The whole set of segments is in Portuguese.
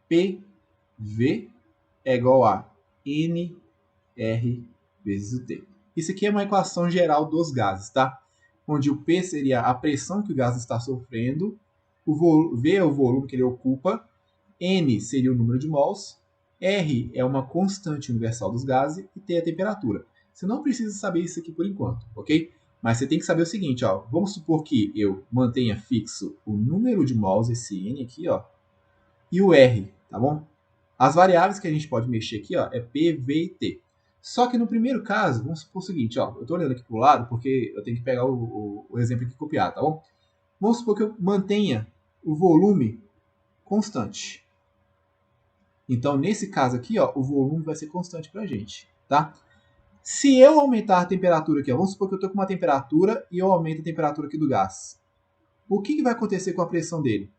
PV é igual a NR vezes o T. Isso aqui é uma equação geral dos gases, tá? Onde o P seria a pressão que o gás está sofrendo, o V é o volume que ele ocupa, N seria o número de mols, R é uma constante universal dos gases e T é a temperatura. Você não precisa saber isso aqui por enquanto, ok? Mas você tem que saber o seguinte, ó. Vamos supor que eu mantenha fixo o número de mols, esse N aqui, ó, e o R, tá bom? As variáveis que a gente pode mexer aqui, ó, é P, V e T. Só que no primeiro caso, vamos supor o seguinte, ó, eu estou olhando aqui para o lado porque eu tenho que pegar o exemplo aqui e copiar, tá bom? Vamos supor que eu mantenha o volume constante. Então, nesse caso aqui, ó, o volume vai ser constante para a gente, tá? Se eu aumentar a temperatura aqui, ó, vamos supor que eu estou com uma temperatura e eu aumento a temperatura aqui do gás. O que vai acontecer com a pressão dele?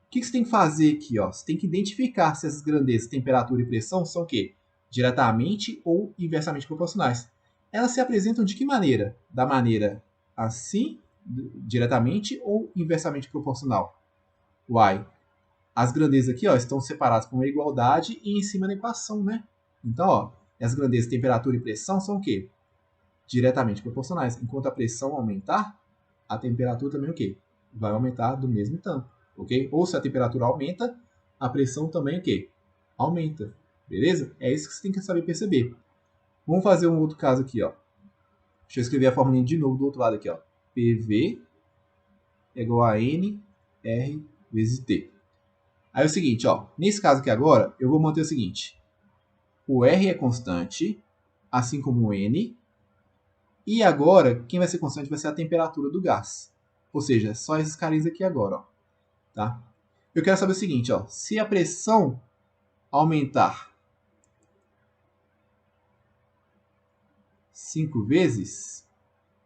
O que você tem que fazer aqui? Ó? Você tem que identificar se essas grandezas, temperatura e pressão, são o quê? Diretamente ou inversamente proporcionais. Elas se apresentam de que maneira? Da maneira assim, diretamente ou inversamente proporcional? Uai, as grandezas aqui ó, estão separadas por uma igualdade e em cima da equação, né? Então, ó, as grandezas temperatura e pressão são o quê? Diretamente proporcionais. Enquanto a pressão aumentar, a temperatura também o quê? Vai aumentar do mesmo tanto, ok? Ou se a temperatura aumenta, a pressão também o quê? Aumenta, beleza? É isso que você tem que saber perceber. Vamos fazer um outro caso aqui, ó. Deixa eu escrever a fórmula de novo do outro lado aqui, ó. PV é igual a N R vezes T. Aí é o seguinte, ó. Nesse caso aqui agora, eu vou manter o seguinte. O R é constante, assim como o N. E agora, quem vai ser constante vai ser a temperatura do gás. Ou seja, só esses carinhos aqui agora, ó. Tá? Eu quero saber o seguinte, ó. Se a pressão aumentar 5 vezes,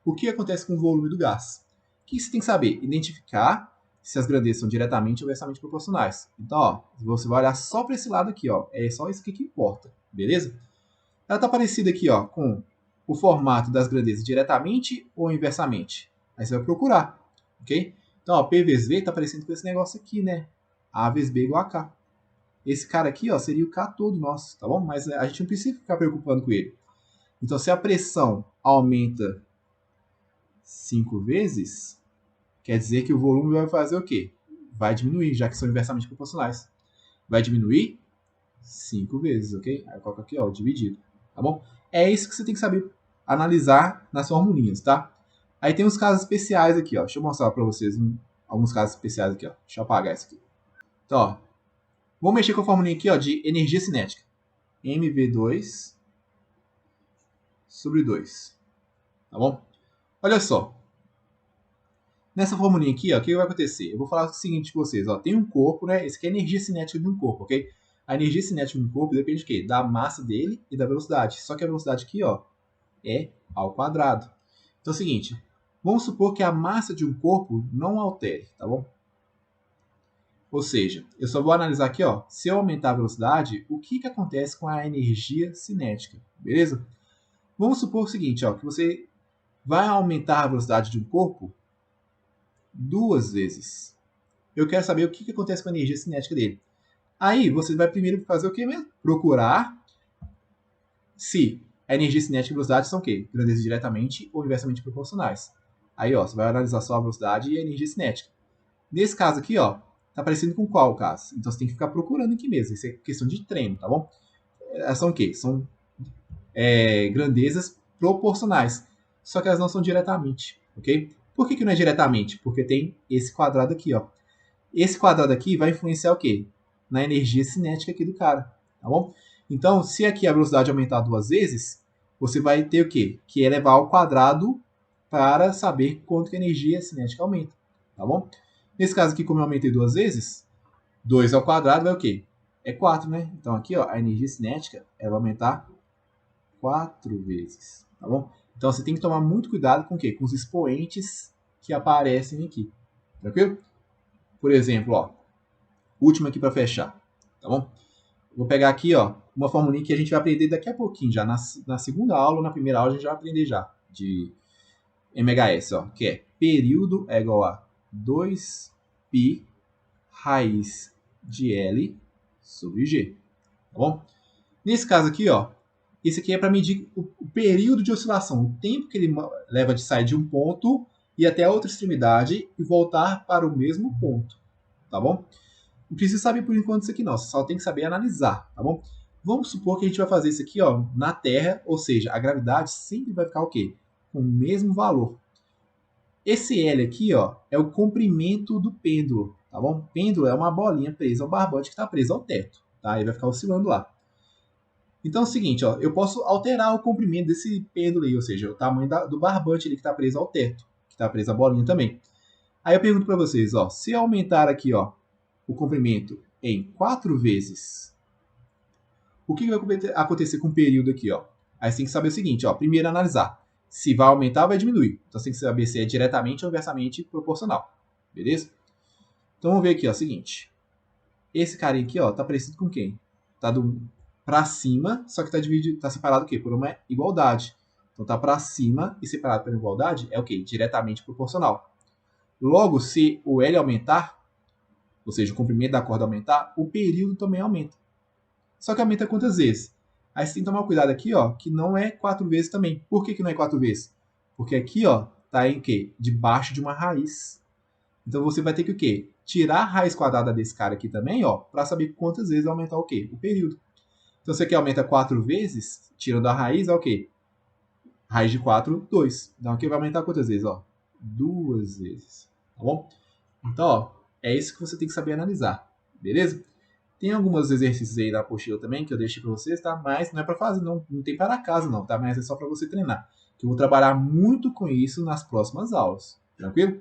o que acontece com o volume do gás? O que você tem que saber? Identificar se as grandezas são diretamente ou inversamente proporcionais. Então, ó, você vai olhar só para esse lado aqui, ó. É só isso aqui que importa, beleza? Ela está parecida aqui, ó, com o formato das grandezas diretamente ou inversamente. Aí você vai procurar, ok? Então, ó, P vezes V está parecendo com esse negócio aqui, né? A vezes B igual a K. Esse cara aqui, ó, seria o K todo nosso, tá bom? Mas a gente não precisa ficar preocupando com ele. Então, se a pressão aumenta 5 vezes, quer dizer que o volume vai fazer o quê? Vai diminuir, já que são inversamente proporcionais. Vai diminuir 5 vezes, ok? Aí eu coloco aqui, ó, dividido, tá bom? É isso que você tem que saber analisar nas formulinhas, tá? Aí tem uns casos especiais aqui, ó. Deixa eu mostrar para vocês alguns casos especiais aqui, ó. Deixa eu apagar isso aqui. Então, ó, vou mexer com a formulinha aqui, ó, de energia cinética. mv2 sobre 2, tá bom? Olha só. Nessa formulinha aqui, ó, o que vai acontecer? Eu vou falar o seguinte para vocês, ó. Tem um corpo, né? Esse aqui é a energia cinética de um corpo, ok? A energia cinética de um corpo depende de quê? Da massa dele e da velocidade. Só que a velocidade aqui, ó, é ao quadrado. Então é o seguinte, vamos supor que a massa de um corpo não altere, tá bom? Ou seja, eu só vou analisar aqui, ó, se eu aumentar a velocidade, o que acontece com a energia cinética, beleza? Vamos supor o seguinte, ó, que você vai aumentar a velocidade de um corpo 2 vezes. Eu quero saber o que acontece com a energia cinética dele. Aí você vai primeiro fazer o que mesmo? Procurar se a energia cinética e a velocidade são o quê? Grandezas diretamente ou inversamente proporcionais. Aí, ó, você vai analisar só a velocidade e a energia cinética. Nesse caso aqui, ó, tá parecendo com qual caso? Então você tem que ficar procurando aqui mesmo. Isso é questão de treino, tá bom? São o quê? São grandezas proporcionais. Só que elas não são diretamente, ok? Por que não é diretamente? Porque tem esse quadrado aqui, ó. Esse quadrado aqui vai influenciar o quê? Na energia cinética aqui do cara, tá bom? Então, se aqui a velocidade aumentar 2 vezes, você vai ter o quê? Que elevar ao quadrado para saber quanto que a energia cinética aumenta, tá bom? Nesse caso aqui, como eu aumentei 2 vezes, 2 ao quadrado vai o quê? É 4, né? Então aqui, ó, a energia cinética ela vai aumentar 4 vezes, tá bom? Então você tem que tomar muito cuidado com o quê? Com os expoentes que aparecem aqui, tranquilo? Por exemplo, ó, última aqui para fechar, tá bom? Vou pegar aqui, ó, uma formulinha que a gente vai aprender daqui a pouquinho, já na segunda aula ou na primeira aula a gente já vai aprender já, de MHS, ó, que é período é igual a 2π raiz de L sobre G. Tá bom? Nesse caso aqui, ó, esse aqui é para medir o período de oscilação, o tempo que ele leva de sair de um ponto e até a outra extremidade e voltar para o mesmo ponto, tá bom? Não precisa saber por enquanto isso aqui não, você só tem que saber analisar, tá bom? Vamos supor que a gente vai fazer isso aqui, ó, na Terra, ou seja, a gravidade sempre vai ficar o quê? Com o mesmo valor. Esse L aqui, ó, é o comprimento do pêndulo, tá bom? Pêndulo é uma bolinha presa ao barbante que está presa ao teto, tá? Ele vai ficar oscilando lá. Então é o seguinte, ó, eu posso alterar o comprimento desse pêndulo aí, ou seja, o tamanho do barbante ali que está preso ao teto, que está preso à bolinha também. Aí eu pergunto para vocês, ó, se eu aumentar aqui, ó, o comprimento em 4 vezes, o que vai acontecer com o período aqui, ó? Aí você tem que saber o seguinte, ó, primeiro analisar se vai aumentar ou vai diminuir. Então você tem que saber se é diretamente ou inversamente proporcional, beleza? Então vamos ver aqui, ó, seguinte. Esse carinha aqui, ó, tá parecido com quem? Tá do para cima, só que tá dividido, tá separado o quê? Por uma igualdade. Então tá para cima e separado por igualdade é o quê? Diretamente proporcional. Logo, se o L aumentar, ou seja, o comprimento da corda aumentar, o período também aumenta. Só que aumenta quantas vezes? Aí você tem que tomar cuidado aqui, ó, que não é 4 vezes também. Por que não é 4 vezes? Porque aqui, ó, tá em quê? Debaixo de uma raiz. Então você vai ter que o quê? Tirar a raiz quadrada desse cara aqui também, ó, para saber quantas vezes vai aumentar o quê? O período. Então você aqui aumenta 4 vezes, tirando a raiz, é o quê? Raiz de 4, 2. Então aqui vai aumentar quantas vezes, ó? 2 vezes. Tá bom? Então, ó, é isso que você tem que saber analisar. Beleza? Tem alguns exercícios aí da apostila também que eu deixei para vocês, tá? Mas não é para fazer, não tem para casa não, tá? Mas é só para você treinar. Que eu vou trabalhar muito com isso nas próximas aulas. Tranquilo?